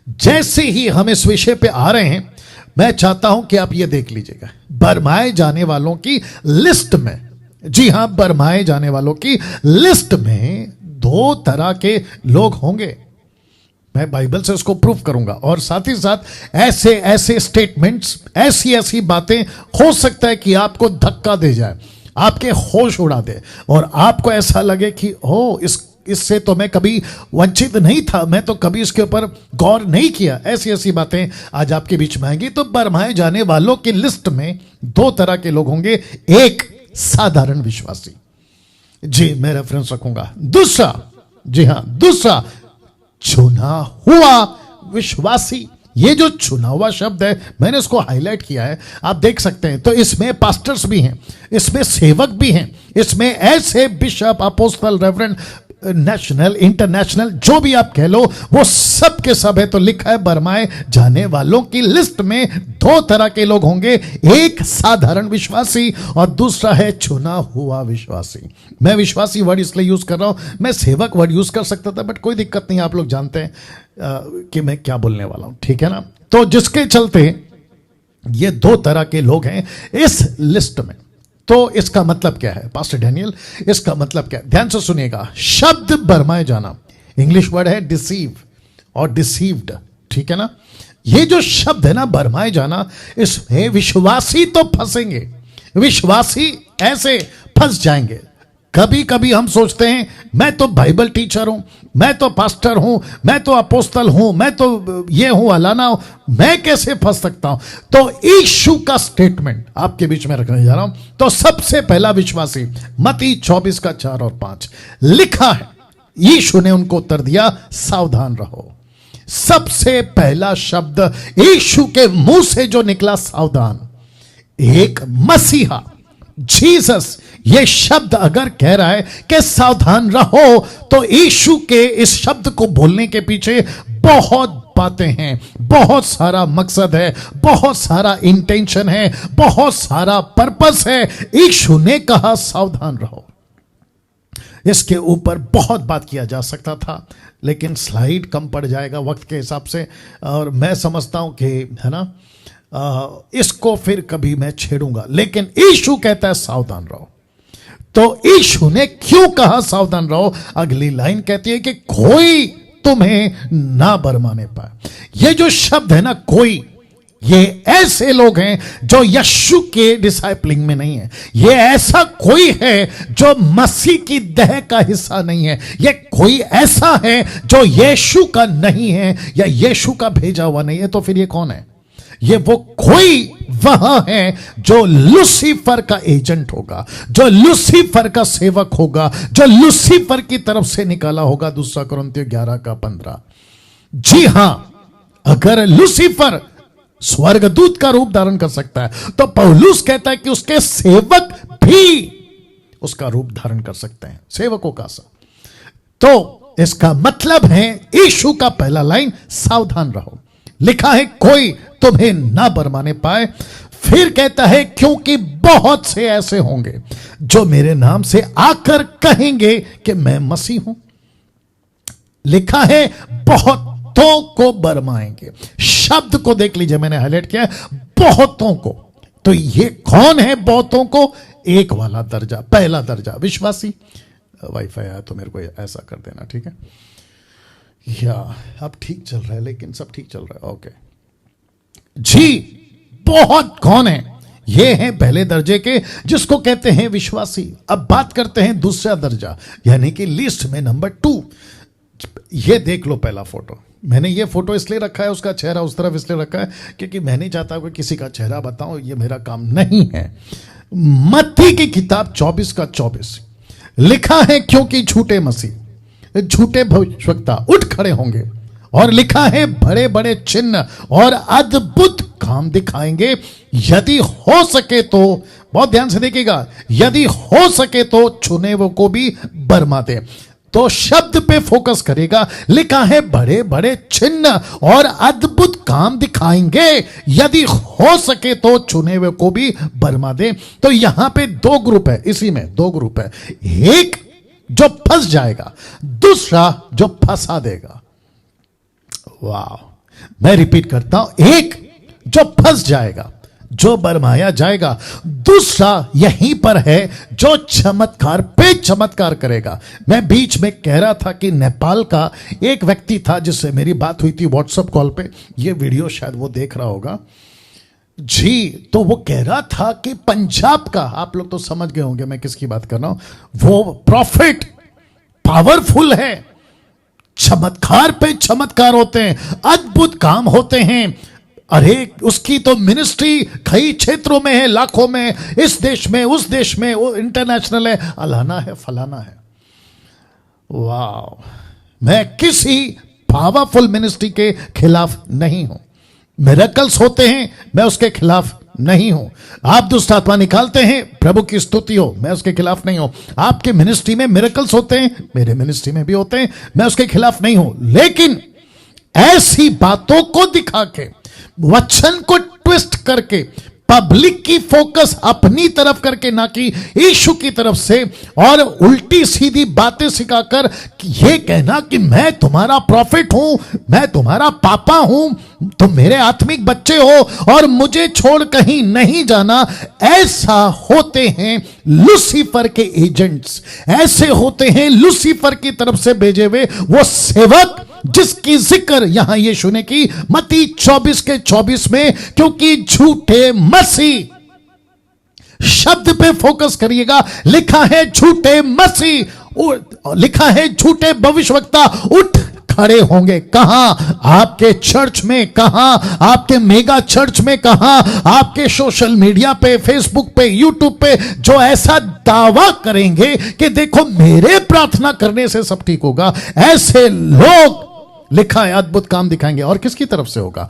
जैसे ही हम इस विषय पे आ रहे हैं, मैं चाहता हूं कि आप ये देख लीजिएगा, बरमाए जाने वालों की लिस्ट में, जी हां, बरमाए जाने वालों की लिस्ट में दो तरह के लोग होंगे। मैं बाइबल से उसको प्रूफ करूंगा, और साथ ही साथ ऐसे ऐसे स्टेटमेंट्स, ऐसी ऐसी बातें हो सकता है कि आपको धक्का दे जाए, आपके होश उड़ा दे, और आपको ऐसा लगे कि ओ, इससे तो मैं कभी वंचित नहीं था, मैं तो कभी इसके ऊपर गौर नहीं किया। ऐसी ऐसी बातें आज आपके बीच में आएंगी। तो बरमाए जाने वालों की लिस्ट में दो तरह के लोग होंगे। एक, साधारण विश्वासी, जी मैं रेफरेंस रखूंगा। दूसरा, जी हां, दूसरा, चुना हुआ विश्वासी। ये जो चुना हुआ शब्द है, मैंने इसको हाईलाइट किया है, आप देख सकते हैं। तो इसमें पास्टर्स भी हैं, इसमें सेवक भी हैं, इसमें ऐसे bishop, apostle, reverend, national, international, जो भी आप कह लो, वो सब के सब है। तो लिखा है बरमाए जाने वालों की लिस्ट में दो तरह के लोग होंगे। एक साधारण विश्वासी और दूसरा है चुना हुआ विश्वासी। मैं विश्वासी वर्ड इसलिए यूज कर रहा हूं, मैं सेवक वर्ड यूज कर सकता था, बट कोई दिक्कत नहीं, आप लोग जानते हैं कि मैं क्या बोलने वाला हूं, ठीक है ना। तो जिसके चलते ये दो तरह के लोग हैं इस लिस्ट में। तो इसका मतलब क्या है पास्टर डैनियल, इसका मतलब क्या है? ध्यान से सुनिएगा। शब्द बरमाए जाना, इंग्लिश वर्ड है डिसीव और डिसीव्ड, ठीक है ना। ये जो शब्द है ना बरमाए जाना, इसमें विश्वासी तो फंसेंगे, विश्वासी ऐसे फंस जाएंगे। कभी कभी हम सोचते हैं मैं तो बाइबल टीचर हूं, मैं तो पास्टर हूं, मैं तो अपोस्तल हूं, मैं तो ये हूं, अलाना हूं, मैं कैसे फंस सकता हूं? तो यीशु का स्टेटमेंट आपके बीच में रखने जा रहा हूं। तो सबसे पहला विश्वासी, मत्ती 24 का 4 और 5 लिखा है, यीशु ने उनको उत्तर दिया, सावधान रहो। सबसे पहला शब्द यीशु के मुंह से जो निकला, सावधान। एक मसीहा, जीसस, ये शब्द अगर कह रहा है कि सावधान रहो, तो यीशु के इस शब्द को बोलने के पीछे बहुत बातें हैं, बहुत सारा मकसद है, बहुत सारा इंटेंशन है, बहुत सारा पर्पस है। यीशु ने कहा सावधान रहो। इसके ऊपर बहुत बात किया जा सकता था, लेकिन स्लाइड कम पड़ जाएगा वक्त के हिसाब से, और मैं समझता हूं कि, है ना, इसको फिर कभी मैं छेड़ूंगा। लेकिन यीशु कहता है सावधान रहो। तो यीशु ने क्यों कहा सावधान रहो? अगली लाइन कहती है कि कोई तुम्हें ना बरमाने पाए। ये जो शब्द है ना, कोई, ये ऐसे लोग हैं जो यीशु के डिसाइपलिंग में नहीं है। ये ऐसा कोई है जो मसीह की देह का हिस्सा नहीं है। ये कोई ऐसा है जो यीशु का नहीं है या यीशु का भेजा हुआ नहीं है। तो फिर ये कौन है? ये वो कोई वहां है जो लूसीफर का एजेंट होगा, जो लूसीफर का सेवक होगा, जो लूसीफर की तरफ से निकाला होगा। 2 कुरिन्थियों 11 का 15। जी हां, अगर लूसीफर स्वर्गदूत का रूप धारण कर सकता है, तो पौलुस कहता है कि उसके सेवक भी उसका रूप धारण कर सकते हैं, सेवकों का सा। तो इसका मतलब है यीशु का पहला लाइन, सावधान रहो। लिखा है कोई तुम्हें ना बरमाने पाए। फिर कहता है क्योंकि बहुत से ऐसे होंगे जो मेरे नाम से आकर कहेंगे कि मैं मसीह हूं। लिखा है बहुतों को बरमाएंगे। शब्द को देख लीजिए, मैंने हाईलाइट किया है, बहुतों को। तो ये कौन है बहुतों को? एक वाला दर्जा, पहला दर्जा विश्वासी। वाईफाई आया तो मेरे को ऐसा कर देना, ठीक है? या अब ठीक चल रहा है, लेकिन सब ठीक चल रहा है, ओके जी। बहुत कौन है? ये हैं पहले दर्जे के, जिसको कहते हैं विश्वासी। अब बात करते हैं दूसरा दर्जा, यानी कि लिस्ट में नंबर 2। ये देख लो पहला फोटो। मैंने ये फोटो इसलिए रखा है, उसका चेहरा उस तरफ इसलिए रखा है क्योंकि मैं नहीं चाहता कि किसी का चेहरा बताऊं, ये मेरा काम नहीं है। मत्ती की किताब 24 का 24 लिखा है क्योंकि झूठे मसीह, झूठे भविष्यवक्ता उठ खड़े होंगे, और लिखा है बड़े बड़े चिन्ह और अद्भुत काम दिखाएंगे, यदि हो सके तो, बहुत ध्यान से देखिएगा, यदि हो सके तो चुने वो को भी बरमा दे। तो शब्द पे फोकस करेगा। लिखा है बड़े बड़े चिन्ह और अद्भुत काम दिखाएंगे, यदि हो सके तो चुने हुए को भी बरमा दे। तो यहां पे दो ग्रुप है, इसी में दो ग्रुप है। एक जो फंस जाएगा, दूसरा जो फंसा देगा। वाह! मैं रिपीट करता हूं, एक जो फंस जाएगा, जो बरमाया जाएगा। दूसरा यहीं पर है जो चमत्कार पे चमत्कार करेगा। मैं बीच में कह रहा था कि नेपाल का एक व्यक्ति था जिससे मेरी बात हुई थी व्हाट्सएप कॉल पे, ये वीडियो शायद वो देख रहा होगा जी। तो वो कह रहा था कि पंजाब का, आप लोग तो समझ गए होंगे मैं किसकी बात कर रहा हूं, वो प्रॉफिट पावरफुल है, चमत्कार पे चमत्कार होते हैं, अद्भुत काम होते हैं। अरे उसकी तो मिनिस्ट्री कई क्षेत्रों में है, लाखों में, इस देश में, उस देश में, वो इंटरनेशनल है, अलाना है, फलाना है। वाह, मैं किसी पावरफुल मिनिस्ट्री के खिलाफ नहीं हूं। मिरेकल्स होते हैं, मैं उसके खिलाफ नहीं हूं। आप दुष्ट आत्मा निकालते हैं, प्रभु की स्तुति हो, मैं उसके खिलाफ नहीं हूं। आपके मिनिस्ट्री में मिरेकल्स होते हैं, मेरे मिनिस्ट्री में भी होते हैं, मैं उसके खिलाफ नहीं हूं। लेकिन ऐसी बातों को दिखा के, वचन को ट्विस्ट करके, पब्लिक की फोकस अपनी तरफ करके, ना कि यीशु की तरफ से, और उल्टी सीधी बातें सिखाकर यह कहना कि मैं तुम्हारा प्रॉफिट हूं, मैं तुम्हारा पापा हूं, तुम मेरे आत्मिक बच्चे हो और मुझे छोड़ कहीं नहीं जाना। ऐसा होते हैं लूसीफर के एजेंट्स, ऐसे होते हैं लूसीफर की तरफ से भेजे हुए वो सेवक जिसकी जिक्र यहां यीशु ने की मत्ती 24:24 में। क्योंकि झूठे मसीह, शब्द पे फोकस करिएगा, लिखा है झूठे मसीह, लिखा है झूठे भविष्यवक्ता उठ खड़े होंगे। कहां? आपके चर्च में, कहां? आपके मेगा चर्च में, कहां? आपके सोशल मीडिया पे, फेसबुक पे, यूट्यूब पे, जो ऐसा दावा करेंगे कि देखो मेरे प्रार्थना करने से सब ठीक होगा। ऐसे लोग, लिखा है, अद्भुत काम दिखाएंगे। और किसकी तरफ से होगा?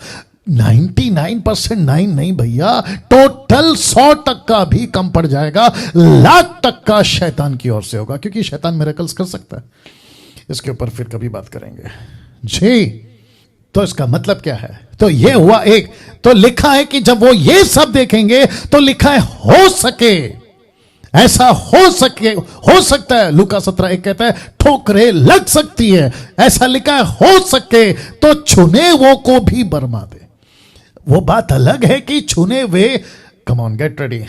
99% नहीं भैया, टोटल 100% भी कम पड़ जाएगा, 1,00,000% शैतान की ओर से होगा, क्योंकि शैतान मिरेकल्स कर सकता है। इसके ऊपर फिर कभी बात करेंगे जी। तो इसका मतलब क्या है? तो ये हुआ एक। तो लिखा है कि जब वो ये सब देखेंगे तो लिखा है हो सके, ऐसा हो सकता है। लूका 17:1 कहता है ठोकरें लग सकती है, ऐसा लिखा है हो सके तो छुने वो को भी बरमा दे। वो बात अलग है कि छुने वे, कम ऑन गेट रेडी।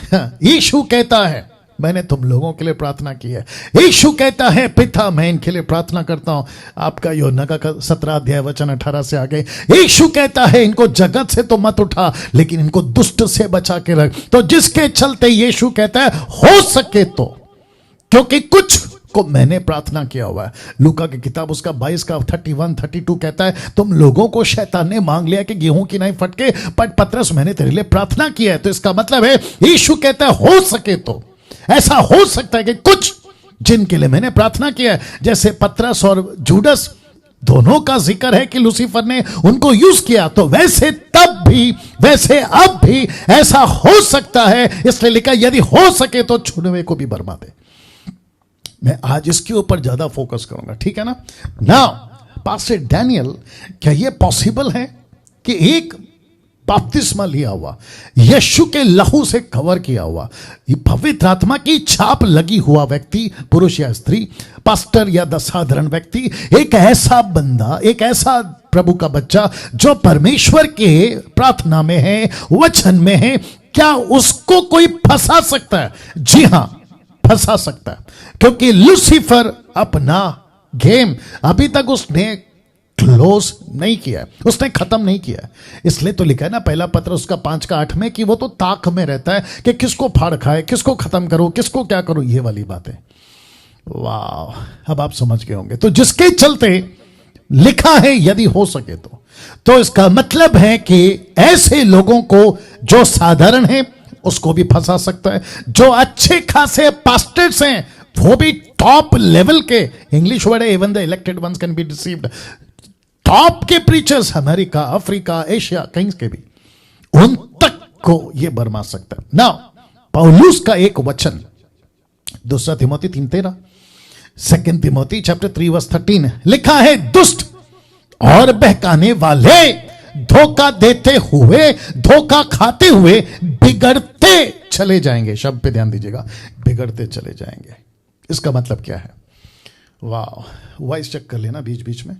यीशु कहता है मैंने तुम लोगों के लिए प्रार्थना की है। यीशु कहता है पिता मैं इनके लिए प्रार्थना करता हूं। आपका यूहन्ना का 17:18 से आगे यीशु कहता है इनको जगत से तो मत उठा, लेकिन इनको दुष्ट से बचा के रख। तो जिसके चलते यीशु कहता है हो सके तो, क्योंकि कुछ को मैंने प्रार्थना किया हुआ है। लूका की किताब उसका 22:31-32 कहता है तुम लोगों को शैतान ने मांग लिया कि गेहूं की नहीं फटके, पर पतरस मैंने तेरे लिए प्रार्थना किया है। तो इसका मतलब है यीशु कहता है हो सके तो, ऐसा हो सकता है कि कुछ जिनके लिए मैंने प्रार्थना किया है, जैसे पतरस और जूडस, दोनों का जिक्र है कि लूसीफर ने उनको यूज किया, तो वैसे तब भी, वैसे अब भी ऐसा हो सकता है। इसलिए लिखा यदि हो सके तो छुनवे को भी बरमा दे। मैं आज इसके ऊपर ज्यादा फोकस करूंगा, ठीक है ना। नाउ पास्टर डैनियल, क्या यह पॉसिबल है कि एक बपतिस्मा लिया हुआ, यीशु के लहू से कवर किया हुआ, पवित्र आत्मा की छाप लगी हुआ व्यक्ति, पुरुष या स्त्री, पास्टर या साधारण व्यक्ति, एक ऐसा बंदा, एक ऐसा प्रभु का बच्चा जो परमेश्वर के प्रार्थना में है, वचन में है, क्या उसको कोई फंसा सकता है? जी हां, फंसा सकता है, क्योंकि लूसीफर अपना गेम अभी तक उसने क्लोज नहीं किया है, उसने खत्म नहीं किया है। इसलिए तो लिखा है ना पहला पत्र उसका 5:8 में कि वो तो ताक में रहता है कि किसको फाड़ खाए, किसको खत्म करो, किसको क्या करो, ये वाली बात है। वाह, अब आप समझ गए होंगे। तो जिसके चलते लिखा है यदि हो सके तो इसका मतलब है कि ऐसे लोगों को जो साधारण है उसको भी फंसा सकता है, जो अच्छे खासे पास्टर्स हैं वो भी टॉप लेवल के, इंग्लिश वर्ड है even the elected ones can be deceived, top के प्रीचर्स अमेरिका, अफ्रीका, एशिया, कहीं के भी, उन तक को यह बरमा सकता है। ना पौलुस का एक वचन 2 तिमोथी 3:13, 2 तिमोथी चैप्टर 3:13 लिखा है दुष्ट और बहकाने वाले धोखा देते हुए, धोखा खाते हुए बिगड़ते चले जाएंगे। शब्द पे ध्यान दीजिएगा, बिगड़ते चले जाएंगे। इसका मतलब क्या है? वाह, वॉइस चेक कर लेना बीच बीच में।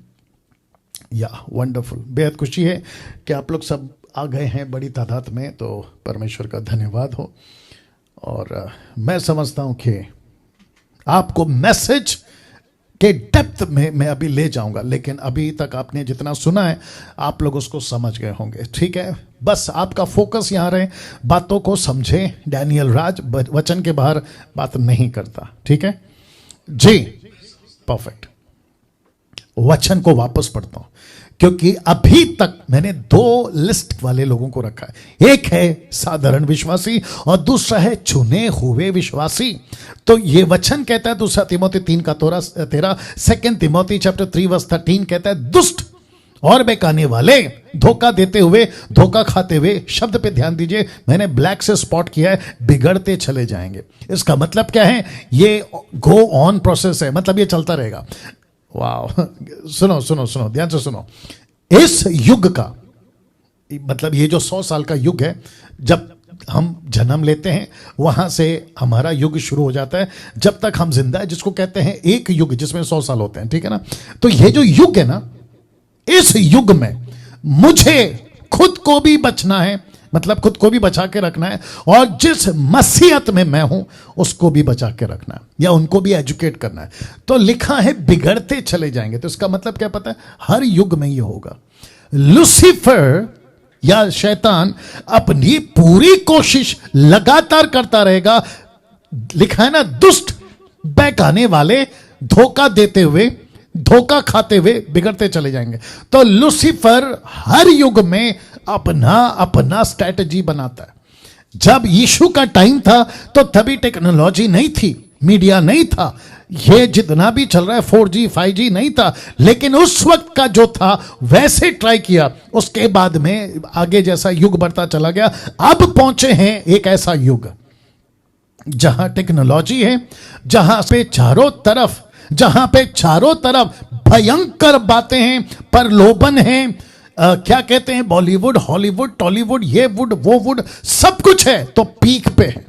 या वंडरफुल, बेहद खुशी है कि आप लोग सब आ गए हैं बड़ी तादाद में, तो परमेश्वर का धन्यवाद हो। और मैं समझता हूं कि आपको मैसेज के डेप्थ में मैं अभी ले जाऊंगा, लेकिन अभी तक आपने जितना सुना है आप लोग उसको समझ गए होंगे, ठीक है। बस आपका फोकस यहां रहे, बातों को समझे। डैनियल राज वचन के बाहर बात नहीं करता, ठीक है जी, परफेक्ट। वचन को वापस पढ़ता हूं, क्योंकि अभी तक मैंने 2 लिस्ट वाले लोगों को रखा है। एक है साधारण विश्वासी और दूसरा है चुने हुए विश्वासी। तो ये वचन कहता है 2 तिमोथी 3:13, 2 तिमोथी चैप्टर 3 वर्स 13 कहता है दुष्ट और बेकाने वाले, धोखा देते हुए, धोखा खाते हुए। शब्द पे ध्यान दीजिए, मैंने ब्लैक से स्पॉट किया है, बिगड़ते चले जाएंगे। इसका मतलब क्या है? ये गो ऑन प्रोसेस है, मतलब ये चलता रहेगा। वाह, सुनो सुनो सुनो, ध्यान से सुनो। इस युग का मतलब ये जो 100 साल का युग है, जब हम जन्म लेते हैं वहां से हमारा युग शुरू हो जाता है, जब तक हम जिंदा है, जिसको कहते हैं एक युग, जिसमें 100 साल होते हैं, ठीक है ना। तो ये जो युग है ना, इस युग में मुझे खुद को भी बचना है, मतलब खुद को भी बचा के रखना है, और जिस मसीहत में मैं हूं उसको भी बचा के रखना है, या उनको भी एजुकेट करना है। तो लिखा है बिगड़ते चले जाएंगे, तो इसका मतलब क्या पता है? हर युग में ये होगा। लूसीफर या शैतान अपनी पूरी कोशिश लगातार करता रहेगा। लिखा है ना, दुष्ट, बहकाने वाले, धोखा देते हुए, धोखा खाते हुए बिगड़ते चले जाएंगे। तो लूसीफर हर युग में अपना अपना स्ट्रैटेजी बनाता है। जब यीशु का टाइम था तो तभी टेक्नोलॉजी नहीं थी, मीडिया नहीं था, ये जितना भी चल रहा है 4G 5G नहीं था, लेकिन उस वक्त का जो था वैसे ट्राई किया। उसके बाद में आगे जैसा युग बढ़ता चला गया, अब पहुंचे हैं एक ऐसा युग जहां टेक्नोलॉजी है, जहां पे चारों तरफ भयंकर बातें हैं, प्रलोभन है, क्या कहते हैं, बॉलीवुड, हॉलीवुड, टॉलीवुड, ये वुड, वो वुड, सब कुछ है, तो पीक पे है।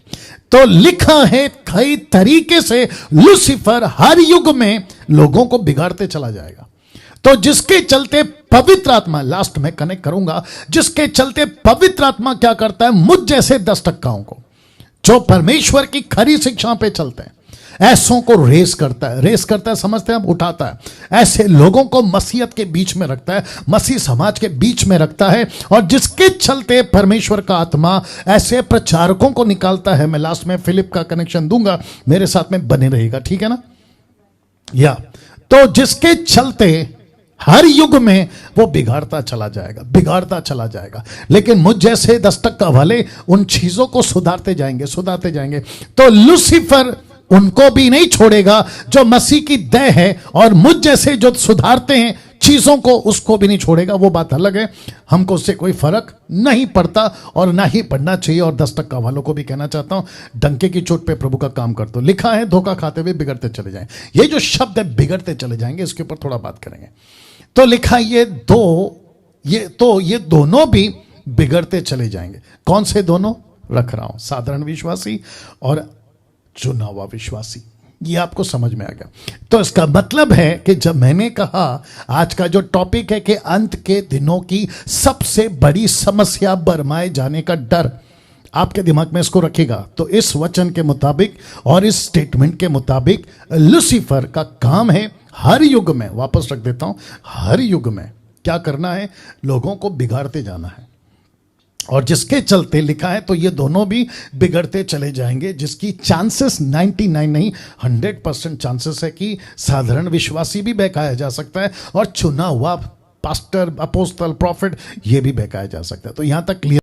तो लिखा है कई तरीके से लूसीफर हर युग में लोगों को बिगाड़ते चला जाएगा। तो जिसके चलते पवित्र आत्मा, लास्ट में कनेक्ट करूंगा, जिसके चलते पवित्र आत्मा क्या करता है? मुझ जैसे 10% को, जो परमेश्वर की खरी शिक्षा पे चलते हैं, ऐसों को रेस करता है, समझते हैं, उठाता है। ऐसे लोगों को मसीहत के बीच में रखता है, मसीह समाज के बीच में रखता है, और जिसके चलते परमेश्वर का आत्मा ऐसे प्रचारकों को निकालता है। मैं लास्ट में फिलिप का कनेक्शन दूंगा, मेरे साथ में बने रहेगा, ठीक है ना। या तो जिसके चलते हर युग में वो बिगाड़ता चला जाएगा, लेकिन मुझ जैसे 10% वाले उन चीजों को सुधारते जाएंगे। तो लूसीफर उनको भी नहीं छोड़ेगा जो मसीह की दया है, और मुझ जैसे जो सुधारते हैं चीजों को, उसको भी नहीं छोड़ेगा। वो बात अलग है, हमको उससे कोई फर्क नहीं पड़ता और ना ही पड़ना चाहिए। और 10% वालों को भी कहना चाहता हूं, डंके की चोट पे प्रभु का काम कर दो। लिखा है धोखा खाते हुए बिगड़ते चले जाएं। ये जो शब्द है बिगड़ते चले जाएंगे, इसके ऊपर थोड़ा बात करेंगे। तो लिखा ये दोनों भी बिगड़ते चले जाएंगे। कौन से दोनों रख रहा हूं? साधारण विश्वासी और चुना हुआ विश्वासी। ये आपको समझ में आ गया? तो इसका मतलब है कि जब मैंने कहा आज का जो टॉपिक है कि अंत के दिनों की सबसे बड़ी समस्या बरमाए जाने का डर, आपके दिमाग में इसको रखिएगा। तो इस वचन के मुताबिक और इस स्टेटमेंट के मुताबिक लूसीफर का काम है हर युग में, वापस रख देता हूं, हर युग में क्या करना है? लोगों को बिगाड़ते जाना है। और जिसके चलते लिखा है, तो ये दोनों भी बिगड़ते चले जाएंगे, जिसकी चांसेस 99 नहीं 100% चांसेस है कि साधारण विश्वासी भी बहकाया जा सकता है, और चुना हुआ पास्टर, अपोस्तल, प्रॉफिट, ये भी बहकाया जा सकता है। तो यहां तक क्लियर।